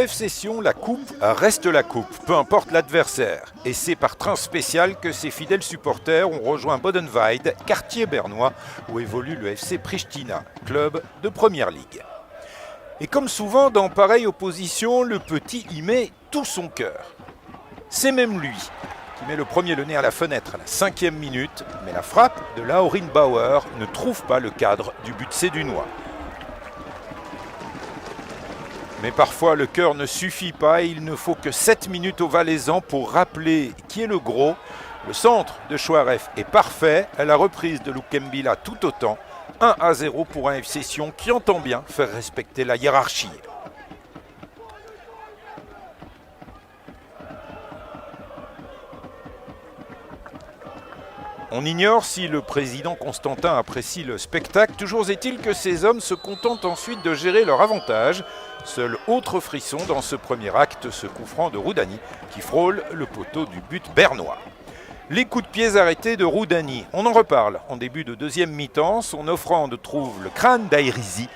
FC Sion, la coupe reste la coupe, peu importe l'adversaire. Et c'est par train spécial que ses fidèles supporters ont rejoint Bodenweide, quartier bernois, où évolue le FC Pristina, club de première ligue. Et comme souvent dans pareille opposition, le petit y met tout son cœur. C'est même lui qui met le premier le nez à la fenêtre à la 5e minute, mais la frappe de Laurin Bauer ne trouve pas le cadre du but sédunois. Mais parfois le cœur ne suffit pas et il ne faut que 7 minutes au Valaisan pour rappeler qui est le gros. Le centre de Chouaref est parfait, la reprise de Lukembila tout autant. 1-0 pour un FC Sion qui entend bien faire respecter la hiérarchie. On ignore si le président Constantin apprécie le spectacle, toujours est-il que ces hommes se contentent ensuite de gérer leur avantage. Seul autre frisson dans ce premier acte, ce coup franc de Roudani qui frôle le poteau du but bernois. Les coups de pied arrêtés de Roudani, on en reparle en début de deuxième mi-temps. Son offrande trouve le crâne d'Airizi,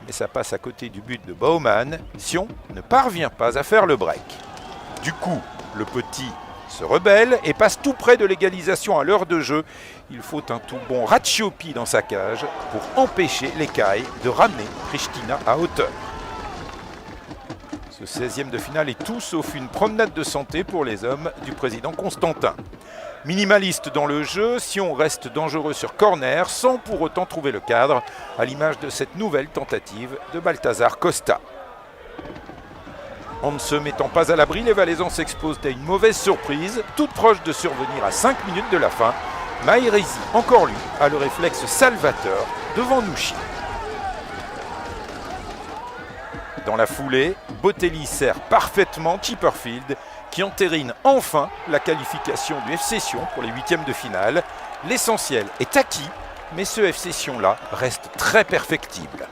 mais ça passe à côté du but de Baumann. Sion ne parvient pas à faire le break. Du coup, le petit se rebelle et passe tout près de l'égalisation à l'heure de jeu. Il faut un tout bon Ratchiopi dans sa cage pour empêcher l'Écaille de ramener Pristina à hauteur. Ce 16e de finale est tout sauf une promenade de santé pour les hommes du président Constantin. Minimaliste dans le jeu, Sion reste dangereux sur corner sans pour autant trouver le cadre, à l'image de cette nouvelle tentative de Balthazar Costa. En ne se mettant pas à l'abri, les Valaisans s'exposent à une mauvaise surprise, toute proche de survenir à 5 minutes de la fin. Maïrezi, encore lui, a le réflexe salvateur devant Nouchi. Dans la foulée, Botelli sert parfaitement Chipperfield qui entérine enfin la qualification du FC Sion pour les 8e de finale. L'essentiel est acquis, mais ce FC Sion-là reste très perfectible.